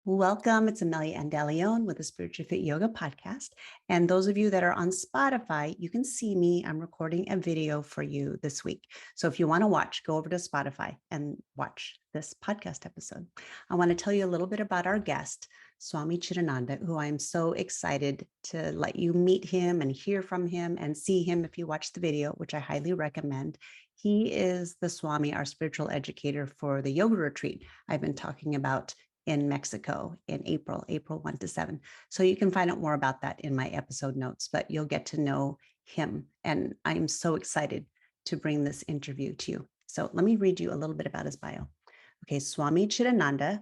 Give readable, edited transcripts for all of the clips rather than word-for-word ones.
Welcome. It's Amelia Andaleon with the Spiritual Fit Yoga podcast. And those of you that are on Spotify, you can see me. I'm recording a video for you this week. So if you want to watch, go over to Spotify and watch this podcast episode. I want to tell you a little bit about our guest, Swami Chidananda, who I'm so excited to let you meet him and hear from him and see him if you watch the video, which I highly recommend. He is the Swami, our spiritual educator for the yoga retreat I've been talking about in Mexico in April 1 to 7. So you can find out more about that in my episode notes, but you'll get to know him. And I'm so excited to bring this interview to you. So let me read you a little bit about his bio. Okay, Swami Chidananda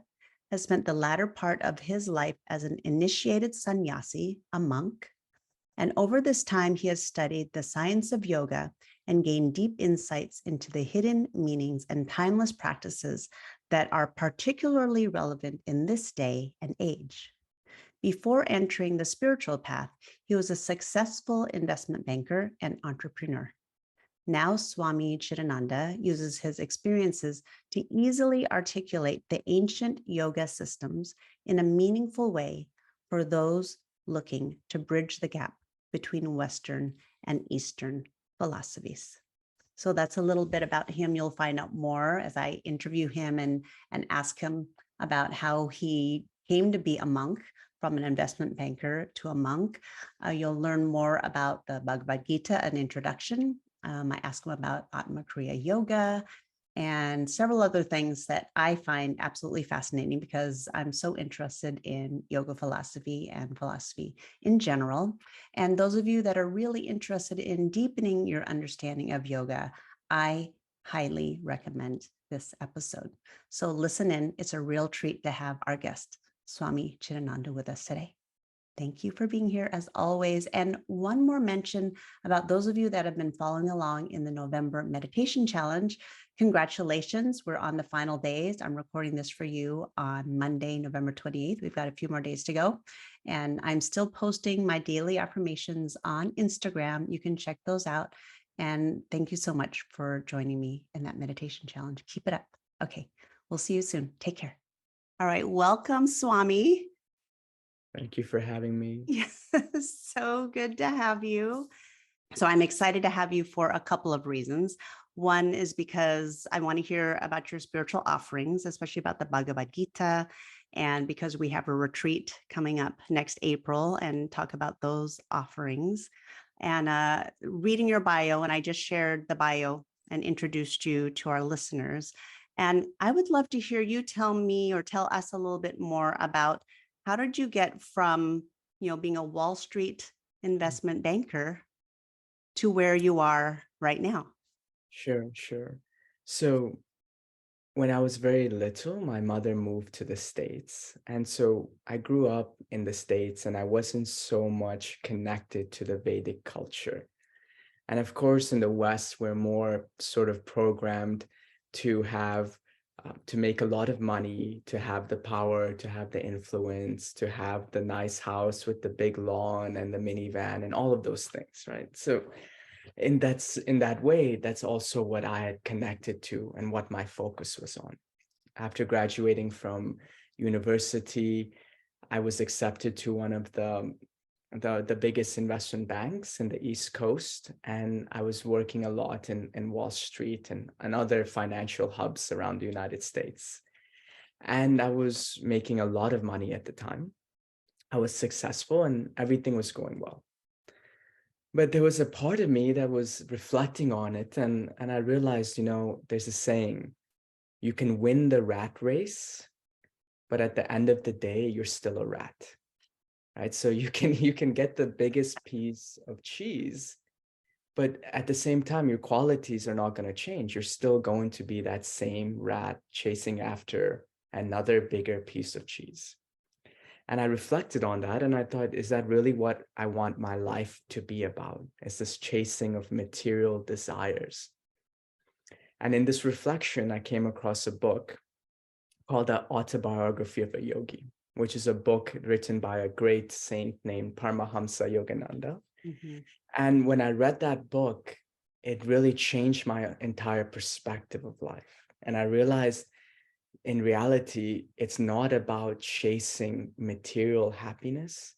has spent the latter part of his life as an initiated sannyasi, a monk. And over this time, he has studied the science of yoga and gained deep insights into the hidden meanings and timeless practices that are particularly relevant in this day and age. Before entering the spiritual path, he was a successful investment banker and entrepreneur. Now, Swami Chidananda uses his experiences to easily articulate the ancient yoga systems in a meaningful way for those looking to bridge the gap between Western and Eastern philosophies. So that's a little bit about him. You'll find out more as I interview him and ask him about how he came to be a monk, from an investment banker to a monk. You'll learn more about the Bhagavad Gita, an introduction. I ask him about Atma Kriya Yoga and several other things that I find absolutely fascinating because I'm so interested in yoga philosophy and philosophy in general. And those of you that are really interested in deepening your understanding of yoga, I highly recommend this episode. So listen in. It's a real treat to have our guest, Swami Chidananda, with us today. Thank you for being here as always. And one more mention about those of you that have been following along in the November meditation challenge. Congratulations. We're on the final days. I'm recording this for you on Monday, November 28th. We've got a few more days to go. And I'm still posting my daily affirmations on Instagram. You can check those out. And thank you so much for joining me in that meditation challenge. Keep it up. Okay. We'll see you soon. Take care. All right. Welcome, Swami. Thank you for having me. Yes, so good to have you. So I'm excited to have you for a couple of reasons. One is because I want to hear about your spiritual offerings, especially about the Bhagavad Gita, and because we have a retreat coming up next April and talk about those offerings. And reading your bio, and I just shared the bio and introduced you to our listeners. And I would love to hear you tell me or tell us a little bit more about how did you get from, being a Wall Street investment banker to where you are right now? Sure. So when I was very little, my mother moved to the States. And so I grew up in the States and I wasn't so much connected to the Vedic culture. And of course, in the West, we're more sort of programmed to have to make a lot of money, to have the power, to have the influence, to have the nice house with the big lawn and the minivan and all of those things, right? So in that way, that's also what I had connected to and what my focus was on. After graduating from university, I was accepted to one of the biggest investment banks in the East Coast. And I was working a lot in Wall Street and other financial hubs around the United States. And I was making a lot of money at the time. I was successful and everything was going well. But there was a part of me that was reflecting on it. And I realized, there's a saying, you can win the rat race, but at the end of the day, you're still a rat. Right? So you can get the biggest piece of cheese, but at the same time, your qualities are not going to change. You're still going to be that same rat chasing after another bigger piece of cheese. And I reflected on that and I thought, is that really what I want my life to be about? Is this chasing of material desires? And in this reflection, I came across a book called The Autobiography of a Yogi, which is a book written by a great saint named Paramahamsa Yogananda. Mm-hmm. And when I read that book, it really changed my entire perspective of life. And I realized in reality, it's not about chasing material happiness,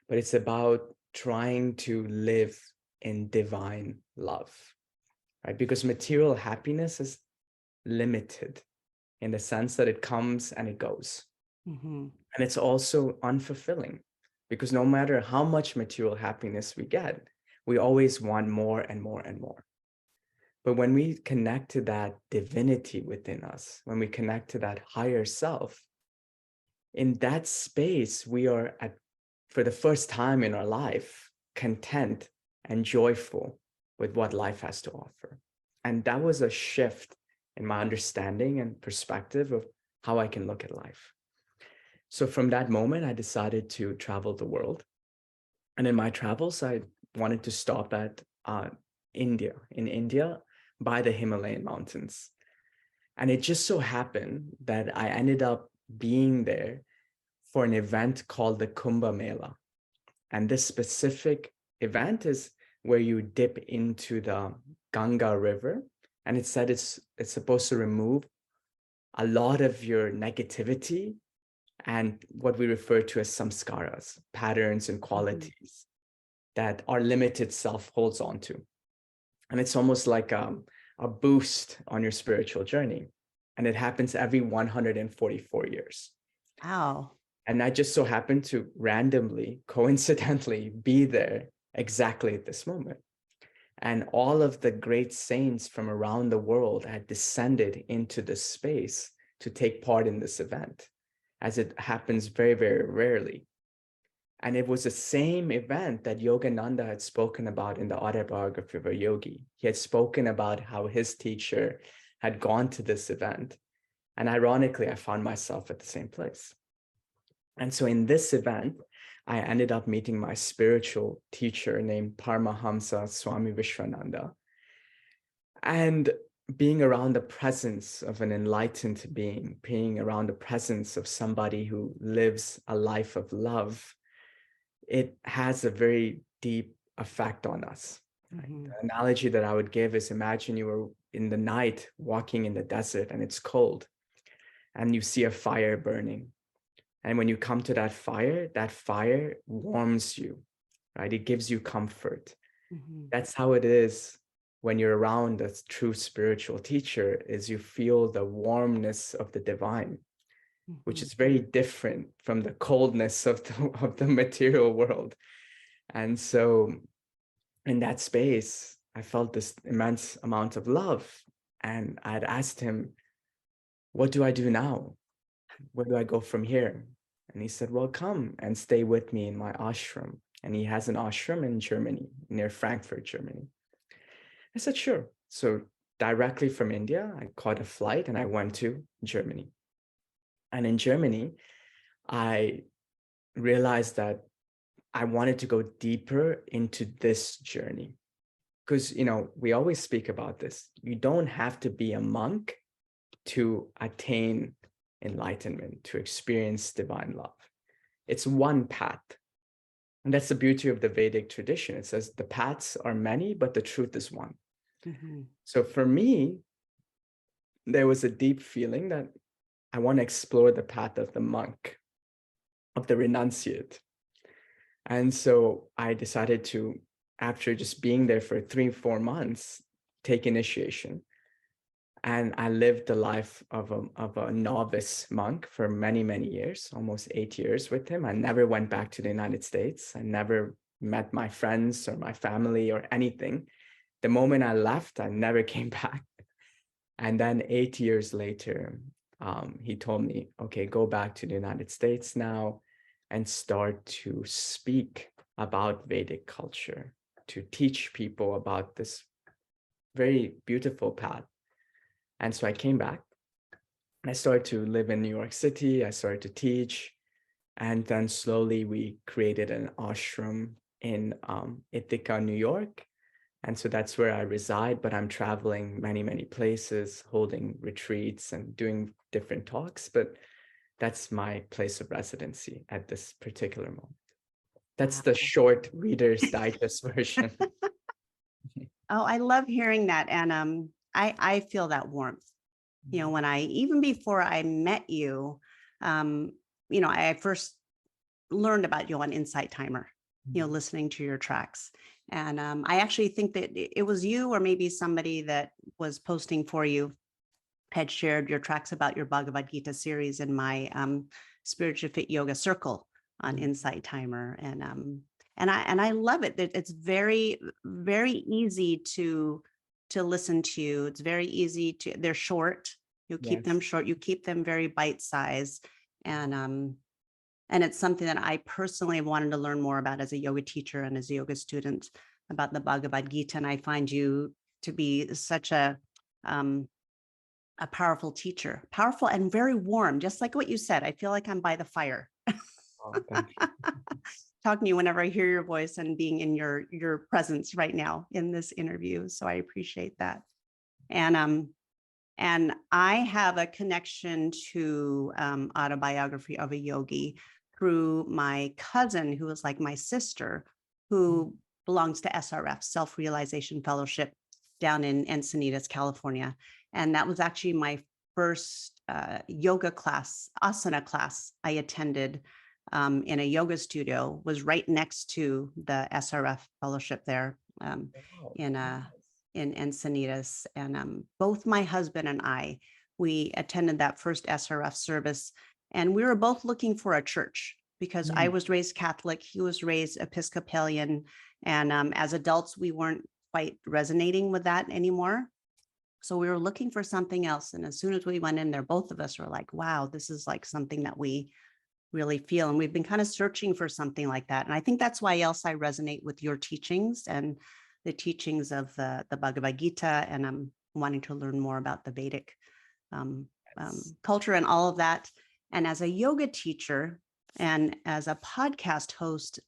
but it's about trying to live in divine love, right? Because material happiness is limited in the sense that it comes and it goes. Mhm. And it's also unfulfilling because no matter how much material happiness we get, we always want more and more and more. But when we connect to that divinity within us, when we connect to that higher self, in that space, we are for the first time in our life, content and joyful with what life has to offer. And that was a shift in my understanding and perspective of how I can look at life. So from that moment, I decided to travel the world. And in my travels, I wanted to stop at India, in India, by the Himalayan mountains. And it just so happened that I ended up being there for an event called the Kumbh Mela. And this specific event is where you dip into the Ganga River. And it said it's supposed to remove a lot of your negativity and what we refer to as samskaras, patterns and qualities that our limited self holds on to. And it's almost like a boost on your spiritual journey. And it happens every 144 years. Wow. And I just so happened to randomly, coincidentally be there exactly at this moment. And all of the great saints from around the world had descended into this space to take part in this event, as it happens very, very rarely. And it was the same event that Yogananda had spoken about in the autobiography of a yogi. He had spoken about how his teacher had gone to this event. And ironically, I found myself at the same place. And so in this event, I ended up meeting my spiritual teacher named Paramahamsa Swami Vishwananda. And being around the presence of an enlightened being around the presence of somebody who lives a life of love, it has a very deep effect on us. Right? Mhm. The analogy that I would give is, imagine you were in the night walking in the desert and it's cold and you see a fire burning. And when you come to that fire warms you, right? It gives you comfort. Mhm. That's how it is when you're around a true spiritual teacher, is you feel the warmness of the divine, which Mhm. is very different from the coldness of the material world. And so in that space, I felt this immense amount of love. And I'd asked him, what do I do now? Where do I go from here? And he said, well, come and stay with me in my ashram. And he has an ashram in Germany, near Frankfurt, Germany. I said, sure. So directly from India, I caught a flight and I went to Germany. And in Germany, I realized that I wanted to go deeper into this journey. Because, we always speak about this. You don't have to be a monk to attain enlightenment, to experience divine love. It's one path. And that's the beauty of the Vedic tradition. It says the paths are many, but the truth is one. Mhm. So for me, there was a deep feeling that I want to explore the path of the monk, of the renunciate. And so I decided to, after just being there for 3-4 months, take initiation. And I lived the life of a novice monk for many, many years, almost 8 years with him. I never went back to the United States. I never met my friends or my family or anything. The moment I left, I never came back. And then 8 years later, he told me, okay, go back to the United States now and start to speak about Vedic culture, to teach people about this very beautiful path. And so I came back. I started to live in New York City. I started to teach. And then slowly we created an ashram in Ithaca, New York. And so that's where I reside, but I'm traveling many, many places, holding retreats and doing different talks. But that's my place of residency at this particular moment. That's the Wow. short Reader's Digest version. Oh, I love hearing that. And I feel that warmth. When even before I met you, um, I first learned about you on Insight Timer, listening to your tracks. And I actually think that it was you or maybe somebody that was posting for you had shared your tracks about your Bhagavad Gita series in my Spiritual Fit Yoga circle on Insight Timer. And I love it. It's very, very easy to listen to. It's very easy they're short. You keep them Yes. short. You keep them very bite-sized. And it's something that I personally wanted to learn more about as a yoga teacher and as a yoga student about the Bhagavad Gita. And I find you to be such a powerful teacher, powerful and very warm, just like what you said. I feel like I'm by the fire Oh, thank you. talking to you whenever I hear your voice and being in your presence right now in this interview. So I appreciate that. And I have a connection to Autobiography of a Yogi through my cousin, who is like my sister, who belongs to SRF, Self-Realization Fellowship, down in Encinitas, California. And that was actually my first yoga class, asana class I attended in a yoga studio, was right next to the SRF fellowship there Wow, in nice. Encinitas. And both my husband and I, we attended that first SRF service, and we were both looking for a church because I was raised Catholic, he was raised Episcopalian, and as adults, we weren't quite resonating with that anymore. So we were looking for something else. And as soon as we went in there, both of us were like, wow, this is like something that we really feel. And we've been kind of searching for something like that. And I think that's why else I resonate with your teachings and the teachings of the Bhagavad Gita. And I'm wanting to learn more about the Vedic culture and all of that. And as a yoga teacher and as a podcast host,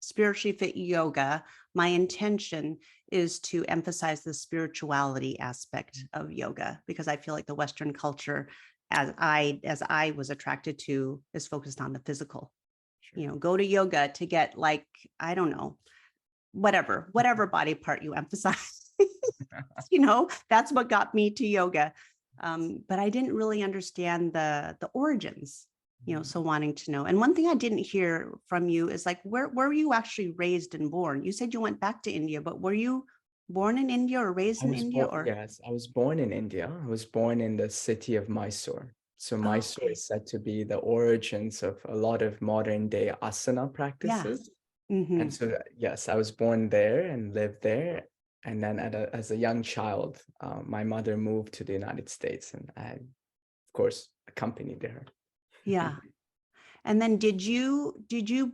Spiritually Fit Yoga, my intention is to emphasize the spirituality aspect of yoga, because I feel like the Western culture, as I was attracted to, is focused on the physical. Sure. Go to yoga to get, like, I don't know, whatever body part you emphasize. That's what got me to yoga. But I didn't really understand the origins. So wanting to know. And one thing I didn't hear from you is, like, where were you actually raised and born? You said you went back to India, but were you born in India or raised I in was India, born, or? yes, I was born in India. I was born in the city of Mysore. So Oh, Mysore okay. is said to be the origins of a lot of modern day asana Yeah. practices. Mm-hmm. And so, yes, I was born there and lived there. And then as a young child, my mother moved to the United States, and I, of course, accompanied her. Yeah. And then did you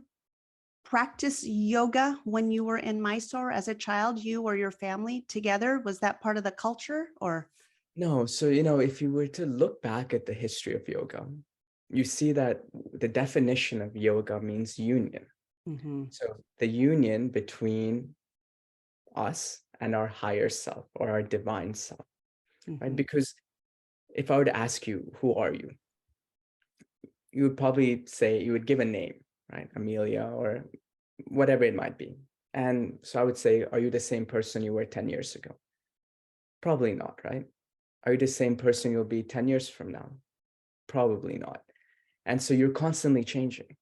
practice yoga when you were in Mysore as a child, you or your family together? Was that part of the culture, or? No, so, if you were to look back at the history of yoga, you see that the definition of yoga means union. Mm-hmm. So the union between us and our higher self or our divine self, right? Mm-hmm. Because if I were to ask you, who are you? You would probably say, you would give a name, right? Amelia or whatever it might be. And so I would say, are you the same person you were 10 years ago? Probably not, right? Are you the same person you'll be 10 years from now? Probably not. And so you're constantly changing.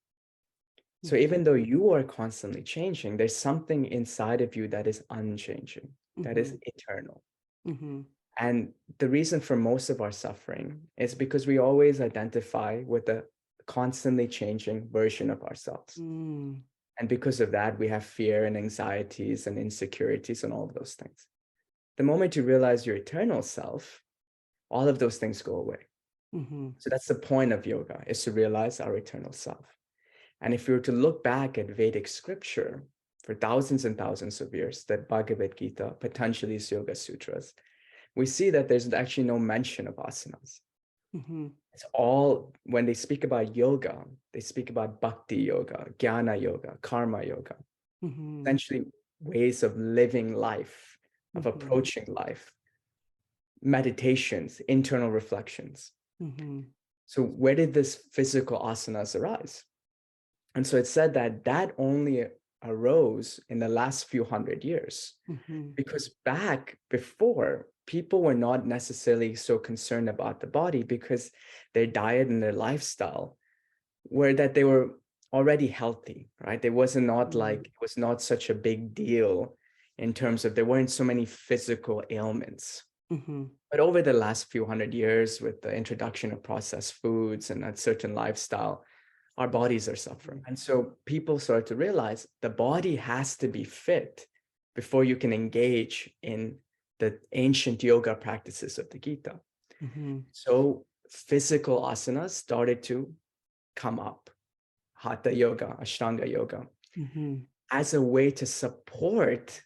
So even though you are constantly changing, there's something inside of you that is unchanging, that is eternal. Mm-hmm. And the reason for most of our suffering is because we always identify with a constantly changing version of ourselves. Mm-hmm. And because of that, we have fear and anxieties and insecurities and all of those things. The moment you realize your eternal self, all of those things go away. Mm-hmm. So that's the point of yoga, is to realize our eternal self. And if we were to look back at Vedic scripture for thousands and thousands of years, the Bhagavad Gita, Patanjali's Yoga Sutras, we see that there's actually no mention of asanas. Mm-hmm. It's all, when they speak about yoga, they speak about bhakti yoga, jnana yoga, karma yoga, Mm-hmm. essentially ways of living life, of Mm-hmm. approaching life, meditations, internal reflections. Mm-hmm. So where did this physical asanas arise? And so it's said that that only arose in the last few hundred years, Mm-hmm. because back before, people were not necessarily so concerned about the body because their diet and their lifestyle were that they were already healthy, right? It was not like, it was not such a big deal in terms of there weren't so many physical ailments. Mm-hmm. But over the last few hundred years, with the introduction of processed foods and a certain lifestyle, our bodies are suffering. And so people start to realize the body has to be fit before you can engage in the ancient yoga practices of the Gita. Mm-hmm. So physical asanas started to come up, hatha yoga, ashtanga yoga, Mm-hmm. as a way to support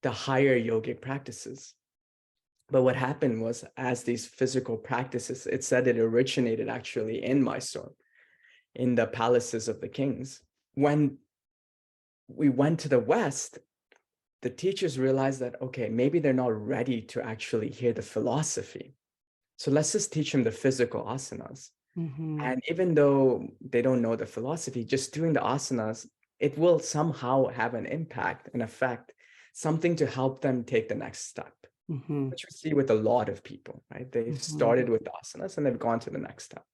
the higher yogic practices. But what happened was, as these physical practices, it said it originated actually in Mysore, in the palaces of the kings. When we went to the West, the teachers realized that, okay, maybe they're not ready to actually hear the philosophy. So let's just teach them the physical asanas. Mm-hmm. And even though they don't know the philosophy, just doing the asanas, it will somehow have an impact, an effect, something to help them take the next step. Mm-hmm. Which we see with a lot of people, right? They've Mm-hmm. started with the asanas and they've gone to the next step.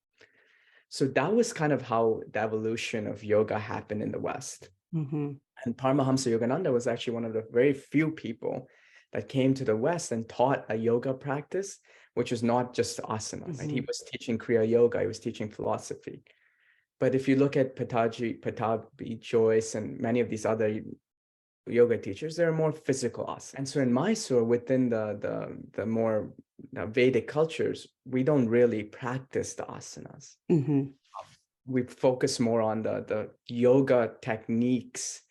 So that was kind of how the evolution of yoga happened in the West. Mm-hmm. And Paramahamsa Yogananda was actually one of the very few people that came to the West and taught a yoga practice, which was not just asana, right? He was teaching Kriya Yoga, he was teaching philosophy. But if you look at Patabi Joyce and many of these other yoga teachers, they're more physical asanas. And so in Mysore, within the more Vedic cultures, we don't really practice the asanas. Mm-hmm. We focus more on the yoga techniques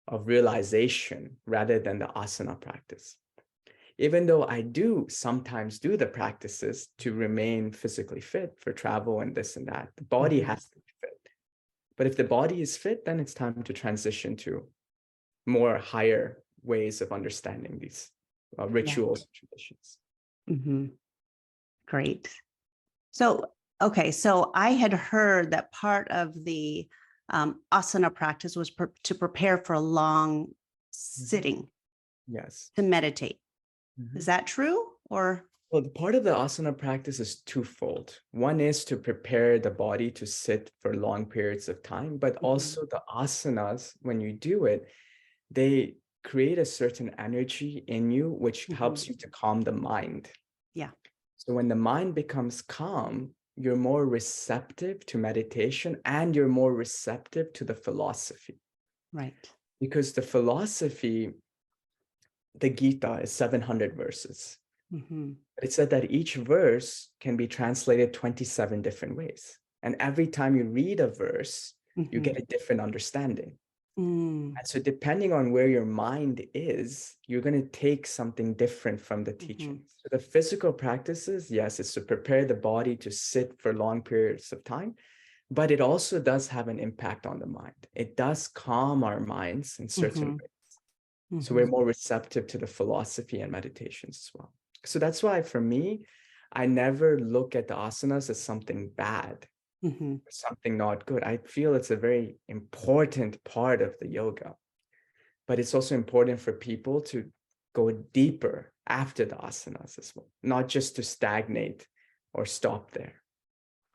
of realization rather than the asana practice. Even though I do sometimes do the practices to remain physically fit for travel and this and that, the body has to be fit. But if the body is fit, then it's time to transition to more higher ways of understanding these rituals and traditions. Mm-hmm. Great. So, okay, so I had heard that part of the asana practice was to prepare for a long sitting, Yes. to meditate. Mm-hmm. Is that true? Or? Well, the part of the asana practice is twofold. One is to prepare the body to sit for long periods of time, but also the asanas, when you do it, they create a certain energy in you, which helps you to calm the mind. Yeah. So when the mind becomes calm, you're more receptive to meditation and you're more receptive to the philosophy. Right. Because the philosophy, the Gita, is 700 verses. Mm-hmm. It said that each verse can be translated 27 different ways. And every time you read a verse, you get a different understanding. Mm. And so depending on where your mind is, you're going to take something different from the teachings. So the physical practices, yes, it's to prepare the body to sit for long periods of time, but it also does have an impact on the mind. It does calm our minds in certain ways. So we're more receptive to the philosophy and meditations as well. So that's why for me, I never look at the asanas as something bad. Something not good. I feel it's a very important part of the yoga, but it's also important for people to go deeper after the asanas as well, not just to stagnate or stop there.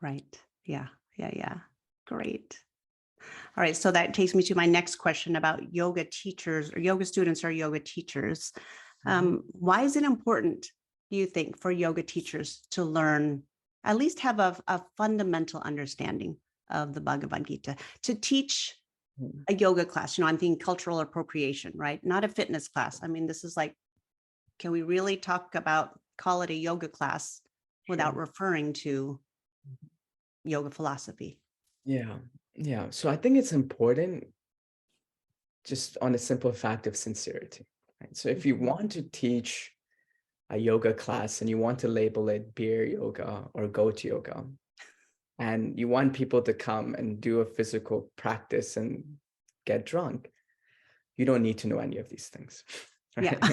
Right. Yeah. Yeah. Yeah. Great. All right. So that takes me to my next question about yoga teachers or yoga students or yoga teachers. Why is it important, do you think, for yoga teachers to learn, at least have a fundamental understanding of the Bhagavad Gita, to teach a yoga class? I'm thinking cultural appropriation, right? Not a fitness class. I mean, this is like, can we really call it a yoga class without referring to yoga philosophy? Yeah. Yeah. So I think it's important just on the simple fact of sincerity. Right? So if you want to teach a yoga class and you want to label it beer yoga or goat yoga, and you want people to come and do a physical practice and get drunk, you don't need to know any of these things. Right? Yeah.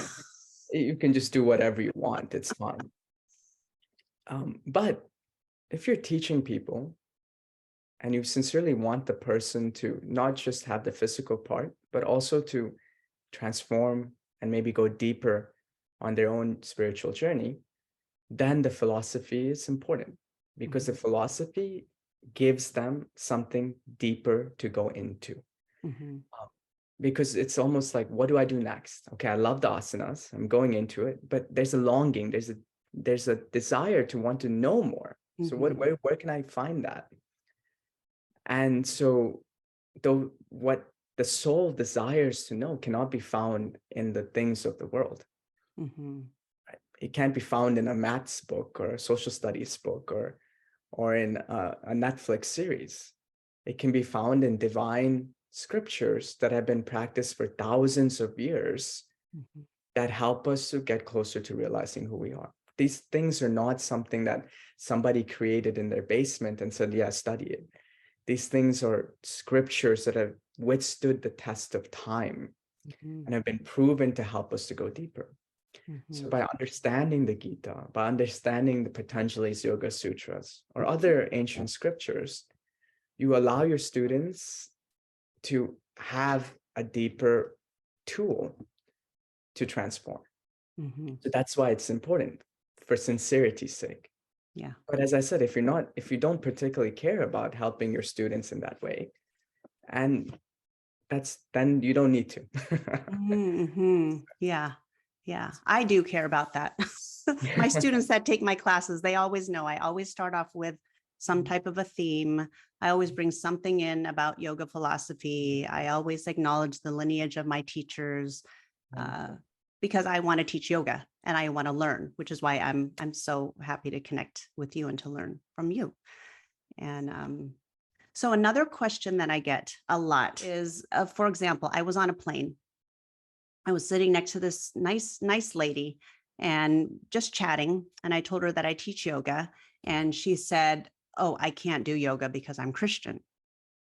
You can just do whatever you want. It's fine. But if you're teaching people and you sincerely want the person to not just have the physical part, but also to transform and maybe go deeper on their own spiritual journey, then the philosophy is important, because the philosophy gives them something deeper to go into. Because it's almost like, what do I do next? Okay, I love the asanas, I'm going into it, but there's a longing, there's a desire to want to know more. So where can I find that? And so though what the soul desires to know cannot be found in the things of the world. Right? It can't be found in a maths book or a social studies book or in a Netflix series. It can be found in divine scriptures that have been practiced for thousands of years that help us to get closer to realizing who we are. These things are not something that somebody created in their basement and said, yeah, study it. These things are scriptures that have withstood the test of time and have been proven to help us to go deeper. So by understanding the Gita, by understanding the Patanjali's Yoga Sutras or other ancient scriptures, you allow your students to have a deeper tool to transform. So that's why it's important, for sincerity's sake. Yeah. But as I said, if you don't particularly care about helping your students in that way, and then you don't need to. Yeah. Yeah. I do care about that. My students that take my classes, they always know I always start off with some type of a theme. I always bring something in about yoga philosophy. I always acknowledge the lineage of my teachers, because I want to teach yoga and I want to learn, which is why I'm so happy to connect with you and to learn from you. And so another question that I get a lot is, for example, I was on a plane. I was sitting next to this nice lady and just chatting. And I told her that I teach yoga. And she said, oh, I can't do yoga because I'm Christian.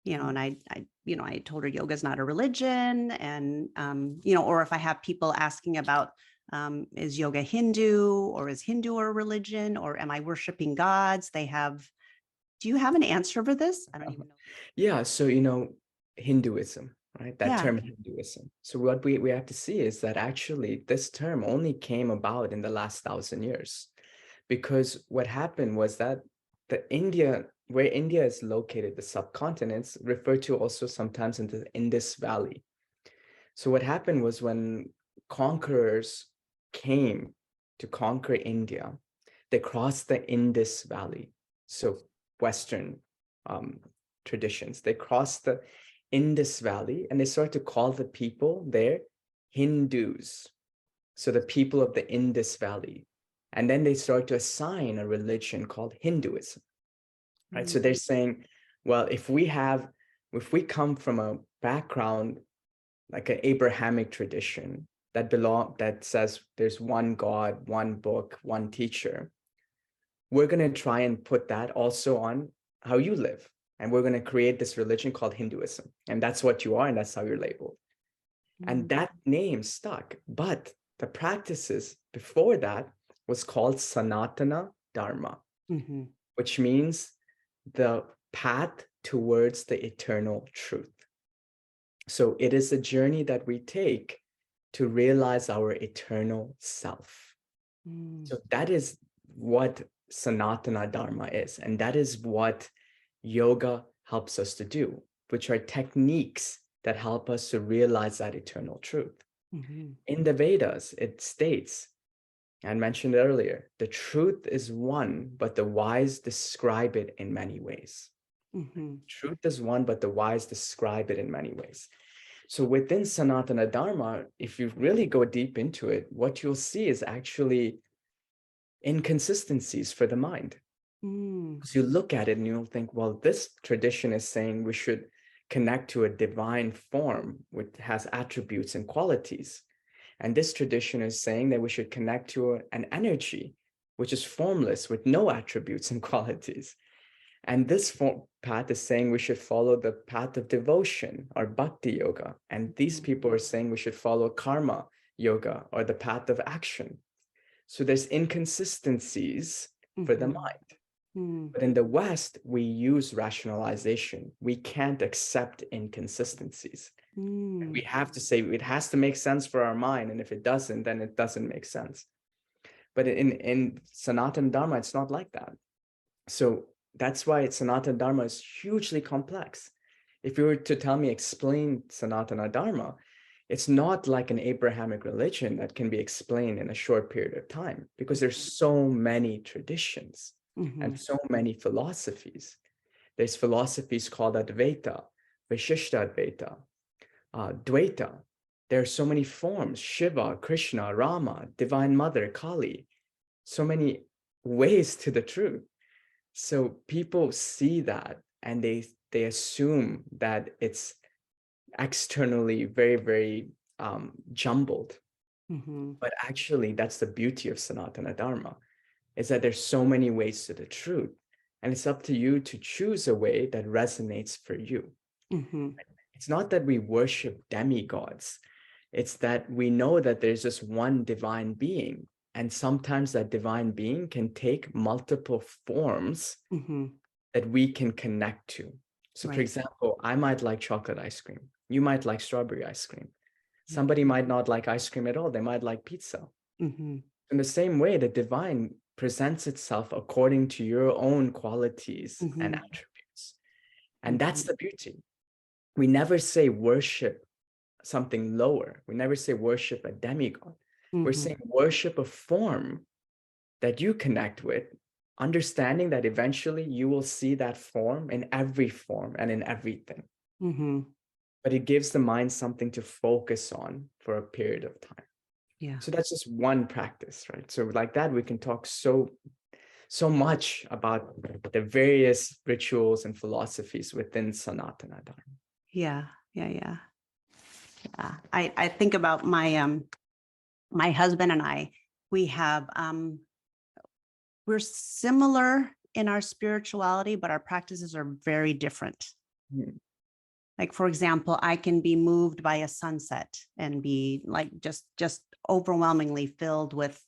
And I told her yoga is not a religion. And, or if I have people asking about, is yoga Hindu, or is Hindu a religion, or am I worshiping gods? Do you have an answer for this? I don't even know. Yeah. So, Hinduism, right? That term Hinduism. So what we have to see is that actually this term only came about in the last 1,000 years, because what happened was that where India is located, the subcontinents referred to also sometimes in the Indus Valley. So what happened was when conquerors came to conquer India, they crossed the Indus Valley. So Western traditions, they crossed the Indus Valley and they started to call the people there Hindus. So the people of the Indus Valley. And then they start to assign a religion called Hinduism, right? So they're saying, well, if we come from a background like an Abrahamic tradition that says there's one God, one book, one teacher, we're going to try and put that also on how you live. And we're going to create this religion called Hinduism. And that's what you are, and that's how you're labeled. And that name stuck. But the practices before that was called Sanatana Dharma, which means the path towards the eternal truth. So it is a journey that we take to realize our eternal self. So that is what Sanatana Dharma is. And that is what yoga helps us to do, which are techniques that help us to realize that eternal truth. In the Vedas, it states, I mentioned earlier, the truth is one, but the wise describe it in many ways. Truth is one, but the wise describe it in many ways. So within Sanatana Dharma, if you really go deep into it, what you'll see is actually inconsistencies for the mind. Because you look at it and you'll think, well, this tradition is saying we should connect to a divine form which has attributes and qualities. And this tradition is saying that we should connect to an energy which is formless with no attributes and qualities. And this path is saying we should follow the path of devotion or bhakti yoga. And these people are saying we should follow karma yoga or the path of action. So there's inconsistencies for the mind. But in the West, we use rationalization. We can't accept inconsistencies. We have to say it has to make sense for our mind. And if it doesn't, then it doesn't make sense. But in Sanatana Dharma, it's not like that. So that's why Sanatana Dharma is hugely complex. If you were to tell me, explain Sanatana Dharma, it's not like an Abrahamic religion that can be explained in a short period of time, because there's so many traditions and so many philosophies. There's philosophies called Advaita, Vishishtadvaita, Dvaita. There are so many forms: Shiva, Krishna, Rama, Divine Mother, Kali, so many ways to the truth. So people see that and they assume that it's externally very, very jumbled. But actually, that's the beauty of Sanatana Dharma, is that there's so many ways to the truth. And it's up to you to choose a way that resonates for you. It's not that we worship demigods. It's that we know that there's just one divine being. And sometimes that divine being can take multiple forms that we can connect to. So for example, I might like chocolate ice cream. You might like strawberry ice cream. Somebody might not like ice cream at all. They might like pizza. In the same way, the divine presents itself according to your own qualities and attributes. And that's the beauty. We never say worship something lower. We never say worship a demigod. We're saying worship a form that you connect with, understanding that eventually you will see that form in every form and in everything. But it gives the mind something to focus on for a period of time. Yeah. So that's just one practice, right? So like that, we can talk so much about the various rituals and philosophies within Sanatana Dharma. Yeah. I think about my my husband and I. We have we're similar in our spirituality, but our practices are very different. Like, for example, I can be moved by a sunset and be like just overwhelmingly filled with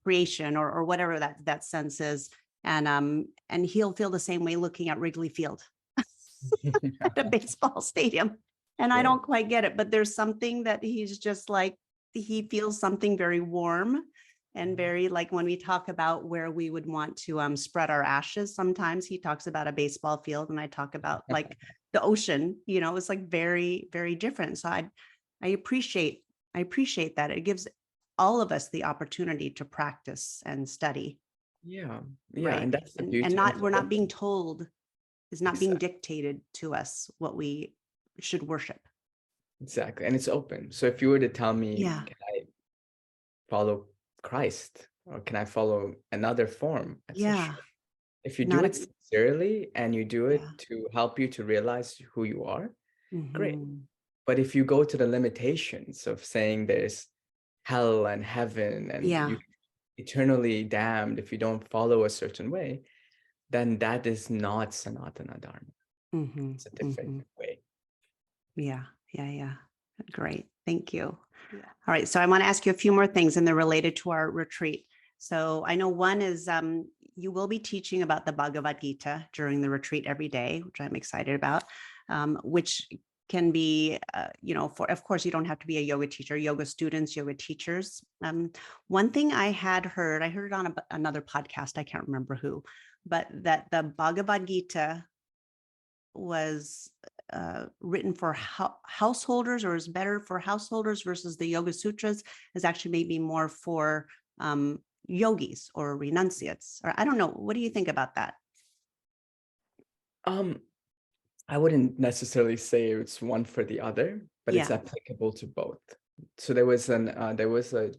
creation or whatever that sense is. And he'll feel the same way looking at Wrigley Field at a baseball stadium. And I don't quite get it, but there's something that he's just like, he feels something very warm and very, like when we talk about where we would want to spread our ashes, sometimes he talks about a baseball field and I talk about like the ocean, it's like very, very different. So I appreciate that. It gives all of us the opportunity to practice and study. Yeah. Right. And that's the beauty. And we're not being told, is not being Exactly. dictated to us what we should worship. Exactly. And it's open. So if you were to tell me, Yeah. can I follow Christ or can I follow another form? I say, Yeah. sure. If you do Not it sincerely and you do it yeah. to help you to realize who you are, great. Mhm. But if you go to the limitations of saying there's hell and heaven and Yeah. you eternally damned if you don't follow a certain way, then that is not Sanatana Dharma. It's a different way. Yeah. Great. Thank you. Yeah. All right. So I want to ask you a few more things and they're related to our retreat. So I know one is you will be teaching about the Bhagavad Gita during the retreat every day, which I'm excited about, which can be, of course, you don't have to be a yoga teacher, yoga students, yoga teachers. One thing I heard it on another podcast, I can't remember who, but that the Bhagavad Gita was written for householders, or is better for householders, versus the Yoga Sutras is actually maybe more for yogis or renunciates, or I don't know. What do you think about that? I wouldn't necessarily say it's one for the other, but it's Yeah. applicable to both. So there was a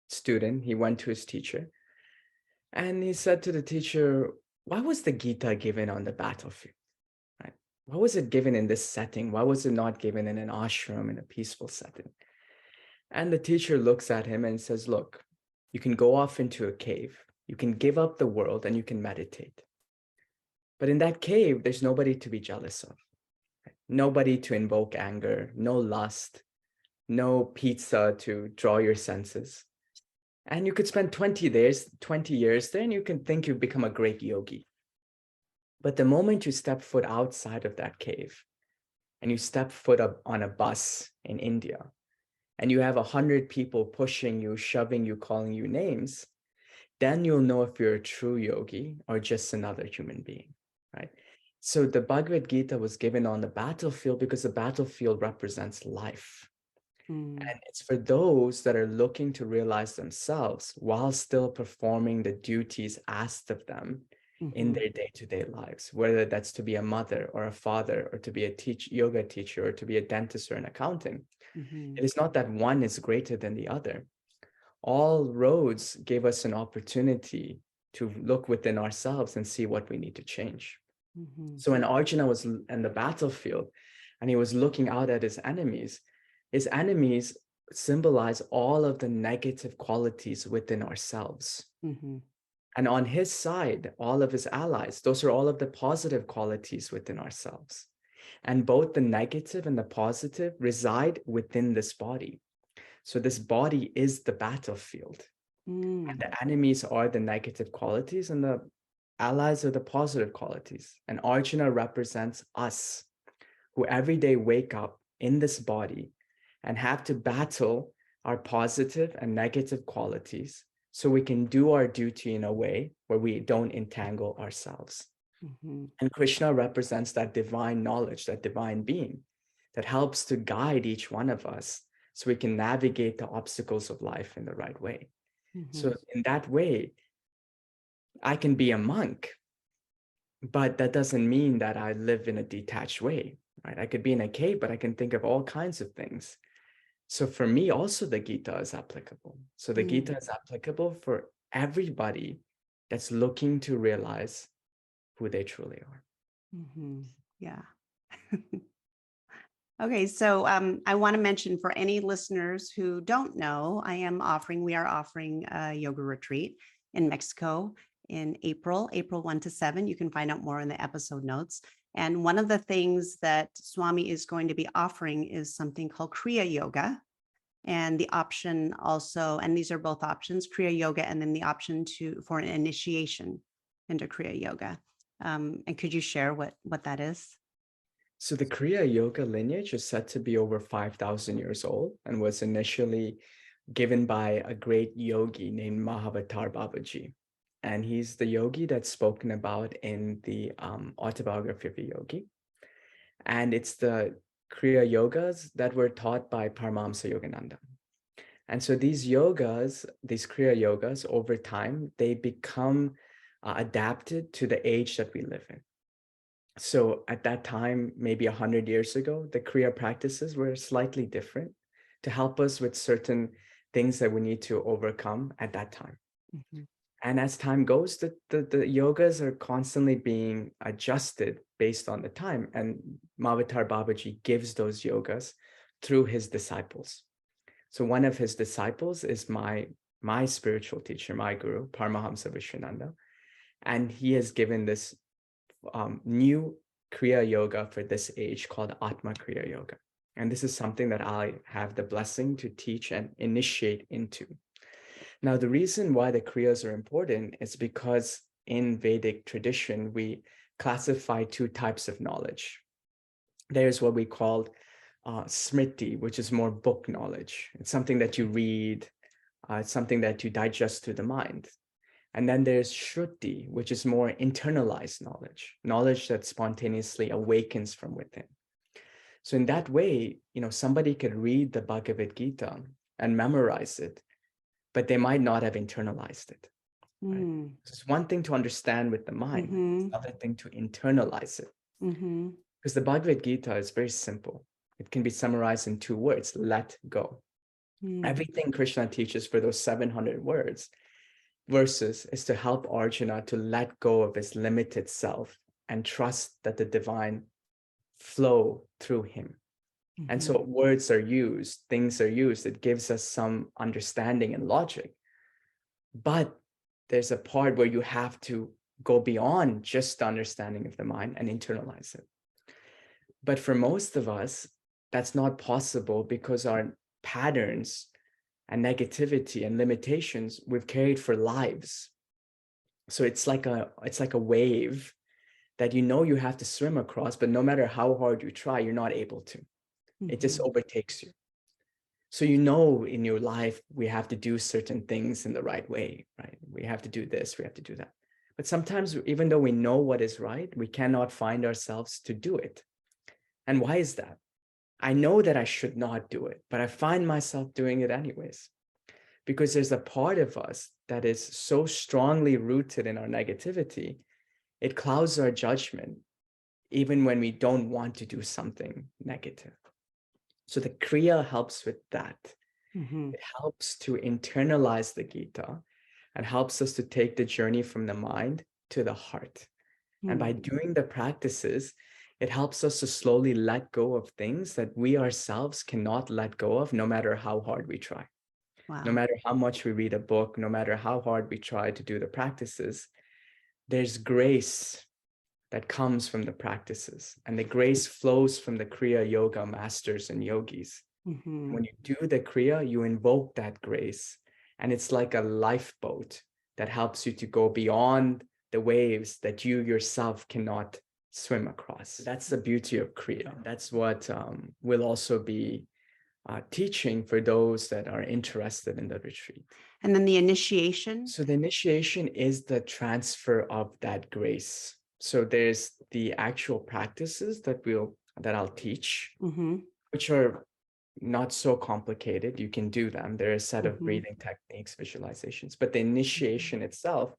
student. He went to his teacher, and he said to the teacher, "Why was the Gita given on the battlefield? Right? Why was it given in this setting? Why was it not given in an ashram in a peaceful setting?" And the teacher looks at him and says, "Look, you can go off into a cave, you can give up the world, and you can meditate. But in that cave, there's nobody to be jealous of, right? Nobody to invoke anger, no lust, no pizza to draw your senses. And you could spend 20 years there, and you can think you've become a great yogi. But the moment you step foot outside of that cave and you step foot up on a bus in India, and you have 100 people pushing you, shoving you, calling you names, then you'll know if you're a true yogi or just another human being, right? So the Bhagavad Gita was given on the battlefield because the battlefield represents life. And it's for those that are looking to realize themselves while still performing the duties asked of them in their day-to-day lives, whether that's to be a mother or a father, or to be a yoga teacher, or to be a dentist or an accountant. It is not that one is greater than the other. All roads gave us an opportunity to look within ourselves and see what we need to change. So when Arjuna was in the battlefield and he was looking out at his enemies symbolize all of the negative qualities within ourselves. And on his side, all of his allies, those are all of the positive qualities within ourselves. And both the negative and the positive reside within this body. So this body is the battlefield. And the enemies are the negative qualities, and the allies are the positive qualities. And Arjuna represents us, who every day wake up in this body and have to battle our positive and negative qualities so we can do our duty in a way where we don't entangle ourselves. And Krishna represents that divine knowledge, that divine being that helps to guide each one of us so we can navigate the obstacles of life in the right way. So in that way, I can be a monk, but that doesn't mean that I live in a detached way, right? I could be in a cave, but I can think of all kinds of things. So for me, also the Gita is applicable. So the Gita is applicable for everybody that's looking to realize who they truly are. Yeah. Okay, so I want to mention for any listeners who don't know, we are offering a yoga retreat in Mexico in April 1 to 7. You can find out more in the episode notes. And one of the things that Swami is going to be offering is something called Kriya Yoga. And the option also, and these are both options, Kriya Yoga, and then the option for an initiation into Kriya Yoga. And could you share what that is? So the Kriya Yoga lineage is said to be over 5,000 years old and was initially given by a great yogi named Mahavatar Babaji. And he's the yogi that's spoken about in the autobiography of a yogi. And it's the Kriya Yogas that were taught by Paramahamsa Yogananda. And so these yogas, these Kriya Yogas, over time, they become adapted to the age that we live in. So at that time, maybe 100 years ago, the Kriya practices were slightly different to help us with certain things that we need to overcome at that time. And as time goes, the yogas are constantly being adjusted based on the time. And Mahavatar Babaji gives those yogas through his disciples. So one of his disciples is my spiritual teacher, my guru, Paramahamsa Viswananda. And he has given this new Kriya Yoga for this age called Atma Kriya Yoga. And this is something that I have the blessing to teach and initiate into. Now, the reason why the Kriyas are important is because in Vedic tradition, we classify two types of knowledge. There's what we call smriti, which is more book knowledge. It's something that you read, it's something that you digest through the mind. And then there's shruti, which is more internalized knowledge that spontaneously awakens from within. So in that way, somebody could read the Bhagavad Gita and memorize it, but they might not have internalized it. Right? It's one thing to understand with the mind, it's another thing to internalize it. Because the Bhagavad Gita is very simple. It can be summarized in 2 words: let go. Everything Krishna teaches for those 700 verses is to help Arjuna to let go of his limited self and trust that the divine flow through him. And so words are used, things are used. It gives us some understanding and logic. But there's a part where you have to go beyond just the understanding of the mind and internalize it. But for most of us, that's not possible because our patterns and negativity and limitations we've carried for lives. So it's like a wave that you have to swim across, but no matter how hard you try, you're not able to. It just overtakes you. So in your life, we have to do certain things in the right way, right? We have to do this, we have to do that. But sometimes, even though we know what is right, we cannot find ourselves to do it. And why is that? I know that I should not do it, but I find myself doing it anyways. Because there's a part of us that is so strongly rooted in our negativity, it clouds our judgment, even when we don't want to do something negative. So the Kriya helps with that. It helps to internalize the Gita and helps us to take the journey from the mind to the heart. And by doing the practices, it helps us to slowly let go of things that we ourselves cannot let go of, no matter how hard we try. Wow. No matter how much we read a book, no matter how hard we try to do the practices, there's grace that comes from the practices. And the grace flows from the Kriya yoga masters and yogis. When you do the Kriya, you invoke that grace. And it's like a lifeboat that helps you to go beyond the waves that you yourself cannot swim across. That's the beauty of Kriya. That's what will also be teaching for those that are interested in the retreat. And then the initiation? So the initiation is the transfer of that grace. So there's the actual practices that I'll teach, which are not so complicated. You can do them. There are a set of breathing techniques, visualizations, but the initiation itself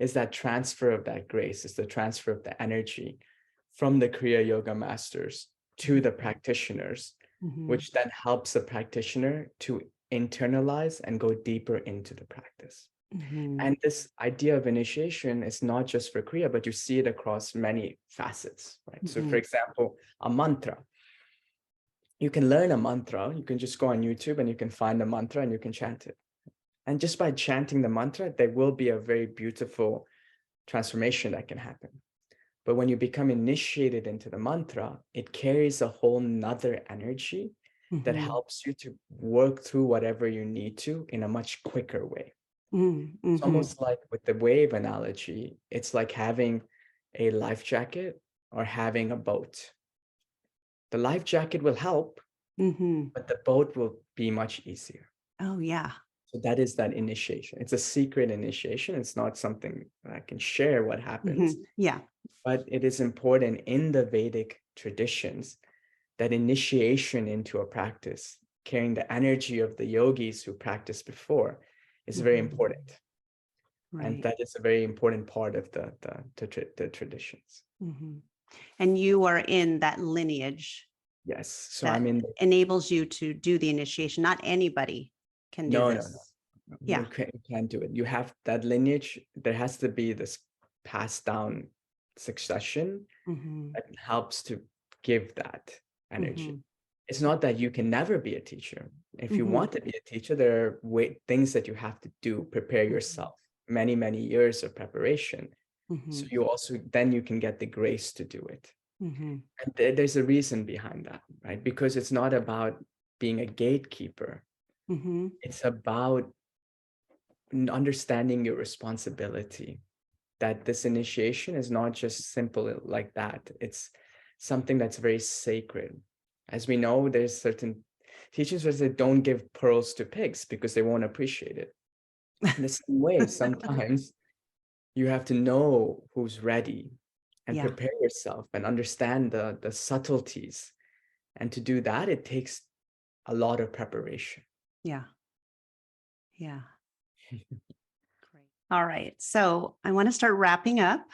is that transfer of that grace, is the transfer of the energy from the Kriya yoga masters to the practitioners, which then helps the practitioner to internalize and go deeper into the practice. And this idea of initiation is not just for Kriya, but you see it across many facets, right? So for example, a mantra. You can learn a mantra, you can just go on YouTube and you can find a mantra and you can chant it. And just by chanting the mantra, there will be a very beautiful transformation that can happen. But when you become initiated into the mantra, it carries a whole nother energy that helps you to work through whatever you need to in a much quicker way. It's almost like with the wave analogy, it's like having a life jacket or having a boat. The life jacket will help, but the boat will be much easier. Oh, yeah. So that is that initiation. It's a secret initiation. It's not something I can share what happens. Yeah. But it is important in the Vedic traditions that initiation into a practice, carrying the energy of the yogis who practiced before, is very important. Right. And that is a very important part of the traditions. And you are in that lineage. Yes. So that I'm in. enables you to do the initiation. Not anybody can do this. No. Yeah. You can't do it. You have that lineage. There has to be this passed down succession that helps to give that energy. It's not that you can never be a teacher. If you want to be a teacher, there are things that you have to do, prepare yourself, many, many years of preparation. So then you can get the grace to do it. And there's a reason behind that, right? Because it's not about being a gatekeeper. It's about understanding your responsibility, that this initiation is not just simple like that. It's something that's very sacred. As we know, there's certain teachings where they don't give pearls to pigs because they won't appreciate it. In the same way, sometimes you have to know who's ready and prepare yourself and understand the subtleties. And to do that, it takes a lot of preparation. Yeah. Great. All right. So I want to start wrapping up.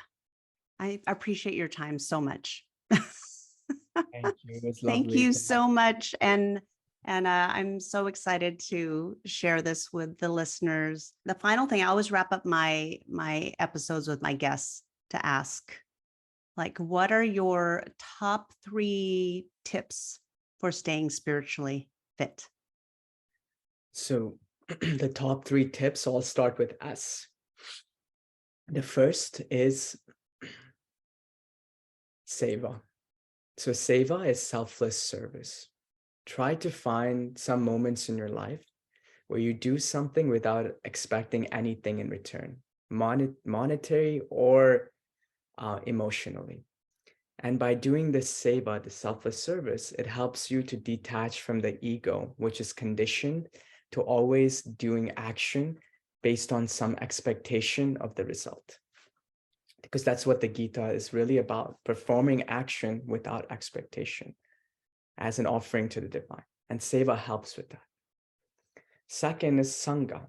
I appreciate your time so much. Thank you. It was Thank lovely you to so much. And I'm so excited to share this with the listeners. The final thing, I always wrap up my episodes with my guests to ask, like, what are your top 3 tips for staying spiritually fit? So the top 3 tips, I'll start with S. The first is seva. So seva is selfless service. Try to find some moments in your life where you do something without expecting anything in return, monetary or emotionally. And by doing this seva, the selfless service, it helps you to detach from the ego, which is conditioned to always doing action based on some expectation of the result. Because that's what the Gita is really about, performing action without expectation as an offering to the divine. And seva helps with that. Second is Sangha,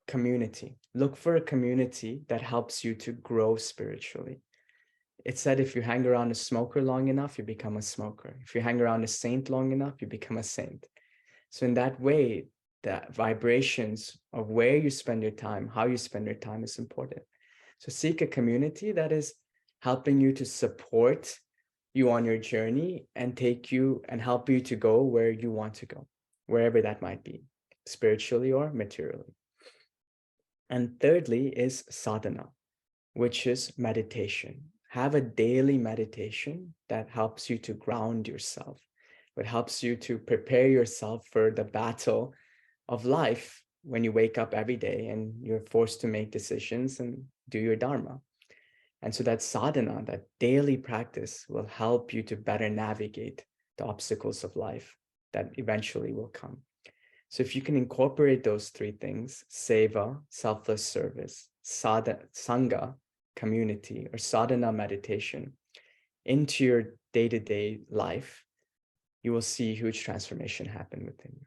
community. Look for a community that helps you to grow spiritually. It's said if you hang around a smoker long enough, you become a smoker. If you hang around a saint long enough, you become a saint. So in that way, the vibrations of where you spend your time, how you spend your time is important. So seek a community that is helping you to support you on your journey and take you and help you to go where you want to go, wherever that might be, spiritually or materially. And thirdly is sadhana, which is meditation. Have a daily meditation that helps you to ground yourself. It helps you to prepare yourself for the battle of life when you wake up every day and you're forced to make decisions and do your dharma. And so that sadhana, that daily practice, will help you to better navigate the obstacles of life that eventually will come. So if you can incorporate those three things, seva, selfless service, sangha, community, or sadhana, meditation, into your day-to-day life, you will see huge transformation happen within you.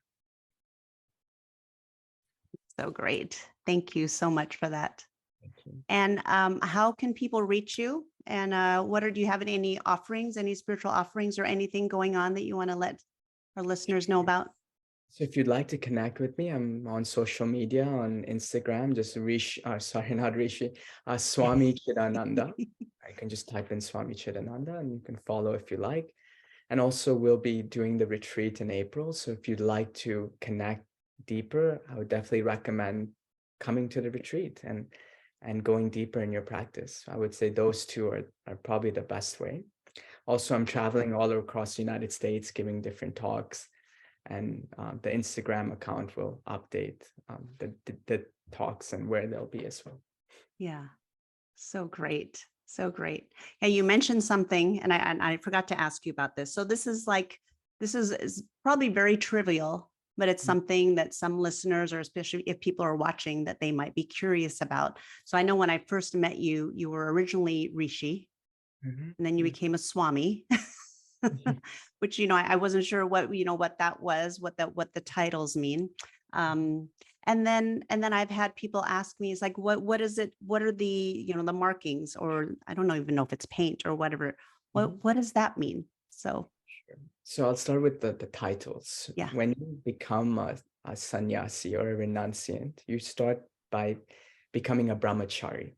So great. Thank you so much for that. Thank you. And how can people reach you? And do you have any offerings, any spiritual offerings or anything going on that you want to let our listeners know about? So if you'd like to connect with me, I'm on social media, on Instagram, just Swami Chidananda. I can just type in Swami Chidananda and you can follow if you like. And also we'll be doing the retreat in April. So if you'd like to connect deeper, I would definitely recommend coming to the retreat and going deeper in your practice. I would say those two are probably the best way. Also, I'm traveling all across the United States, giving different talks. And the Instagram account will update the talks and where they'll be as well. Yeah, so great. So great. Yeah, you mentioned something, and I forgot to ask you about this. So this is probably very trivial, but it's something that some listeners, or especially if people are watching, that they might be curious about. So I know when I first met you, you were originally Rishi, and then you became a Swami. Which, I wasn't sure what that was, what the titles mean. And then I've had people ask me, it's like, what is it? What are the, the markings, or I don't even know if it's paint or whatever. What does that mean? So. Sure. So I'll start with the titles. Yeah. When you become a sannyasi or a renunciant, you start by becoming a brahmachari.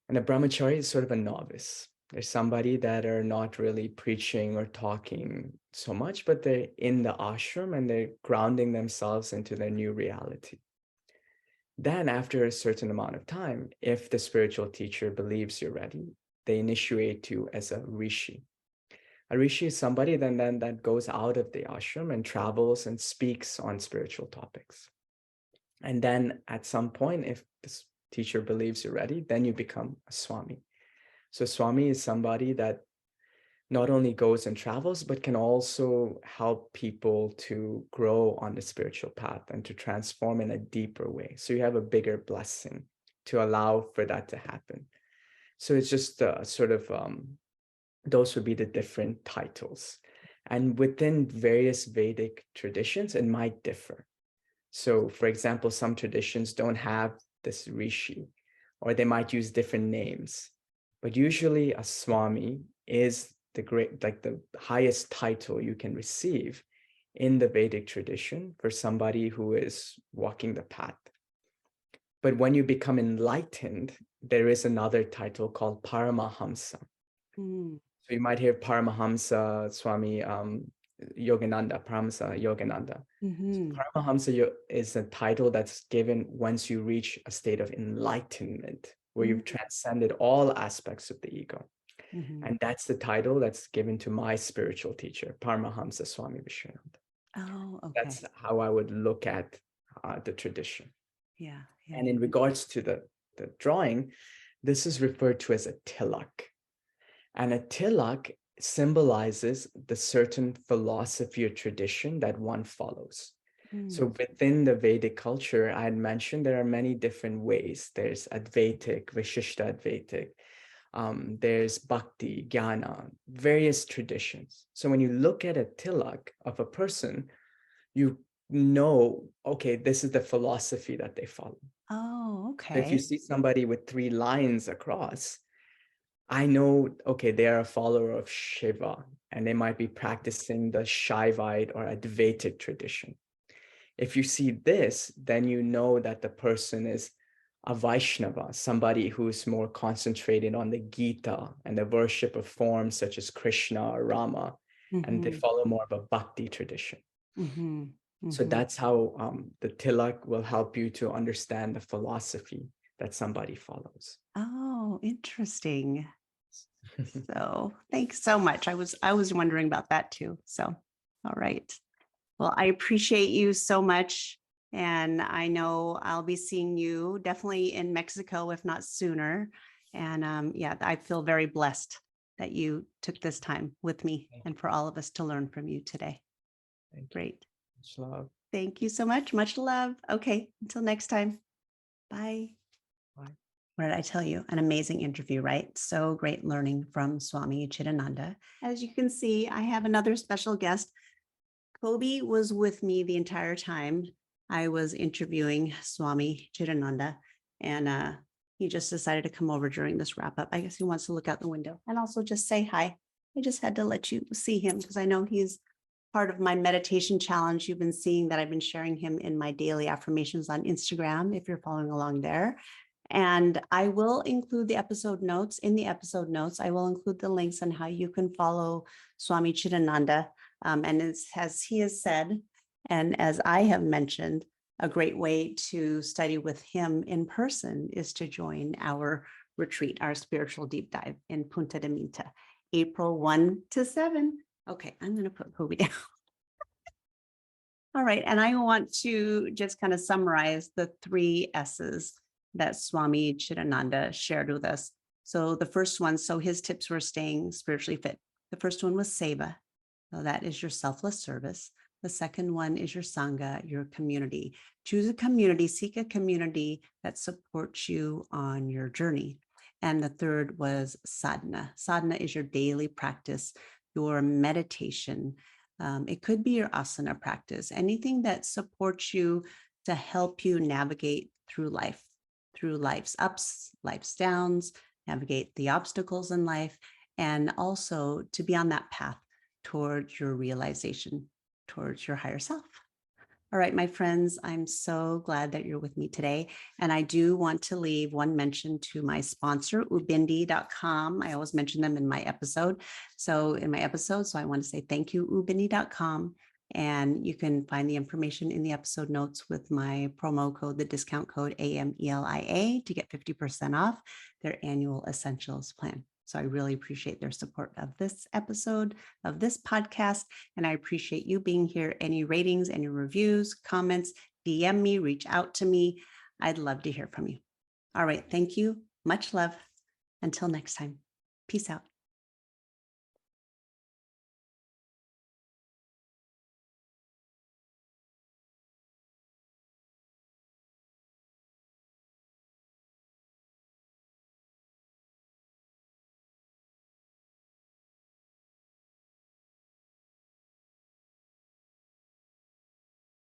And a brahmachari is sort of a novice. There's somebody that are not really preaching or talking so much, but they're in the ashram and they're grounding themselves into their new reality. Then after a certain amount of time, if the spiritual teacher believes you're ready, they initiate you as a rishi. A rishi is somebody then that goes out of the ashram and travels and speaks on spiritual topics. And then at some point, if this teacher believes you're ready, then you become a Swami. So Swami is somebody that not only goes and travels, but can also help people to grow on the spiritual path and to transform in a deeper way. So you have a bigger blessing to allow for that to happen. So it's just sort of, those would be the different titles. And within various Vedic traditions, it might differ. So for example, some traditions don't have this rishi, or they might use different names. But usually a Swami is the highest title you can receive in the Vedic tradition for somebody who is walking the path. But when you become enlightened, there is another title called Paramahamsa. So you might hear Paramahamsa Swami Yogananda, Paramahamsa Yogananda. So Paramahamsa is a title that's given once you reach a state of enlightenment, where you've transcended all aspects of the ego. And that's the title that's given to my spiritual teacher, Paramahamsa Swami Vishnunanda. Oh, okay. That's how I would look at the tradition. Yeah. Yeah. And in regards to the drawing, this is referred to as a tilak. And a tilak symbolizes the certain philosophy or tradition that one follows. So Mm. within the Vedic culture, I had mentioned there are many different ways. There's Advaitic, Vishishta Advaitic, there's Bhakti, Jnana, various traditions. So when you look at a tilak of a person, you know, okay, this is the philosophy that they follow. Oh, So if you okay. see somebody with 3 lines across, I know, okay, they are a follower of Shiva, and they might be practicing the Shaivite or Advaitic tradition. If you see this, then you know that the person is a Vaishnava, somebody who's more concentrated on the Gita and the worship of forms such as Krishna or Rama, and they Mm-hmm. follow more of a bhakti tradition. Mm-hmm. So Mm-hmm. that's how the tilak will help you to understand the philosophy that somebody follows. Oh, interesting. So thanks so much. I was wondering about that too. So, all right. Well, I appreciate you so much. And I know I'll be seeing you definitely in Mexico, if not sooner. And yeah, I feel very blessed that you took this time with me and for all of us to learn from you today. Thank you. Great. Much love. Thank you so much. Much love. Okay. Until next time. Bye. Bye. What did I tell you? An amazing interview, right? So great learning from Swami Chidananda. As you can see, I have another special guest. Kobe was with me the entire time I was interviewing Swami Chidananda, and he just decided to come over during this wrap up. I guess he wants to look out the window and also just say hi. I just had to let you see him because I know he's part of my meditation challenge. You've been seeing that I've been sharing him in my daily affirmations on Instagram, if you're following along there. And I will include the episode notes. In the episode notes, I will include the links on how you can follow Swami Chidananda. And as he has said, and as I have mentioned, a great way to study with him in person is to join our retreat, our spiritual deep dive in Punta de Mita, April 1 to 7. Okay, I'm going to put Kobe down. All right, and I want to just kind of summarize the 3 S's that Swami Chidananda shared with us. So the first one, so his tips were staying spiritually fit. The first one was seva. So that is your selfless service. The second one is your sangha, your community. Choose a community, seek a community that supports you on your journey. And the third was sadhana. Sadhana is your daily practice, your meditation. It could be your asana practice, anything that supports you to help you navigate through life, through life's ups, life's downs, navigate the obstacles in life, and also to be on that path towards your realization, towards your higher self. All right, my friends, I'm so glad that you're with me today. And I do want to leave one mention to my sponsor, ubindi.com. I always mention them in my episode. So I want to say thank you, ubindi.com. And you can find the information in the episode notes with my promo code, the discount code AMELIA, to get 50% off their annual essentials plan. So I really appreciate their support of this episode, of this podcast. And I appreciate you being here. Any ratings, any reviews, comments, DM me, reach out to me. I'd love to hear from you. All right. Thank you. Much love. Until next time. Peace out.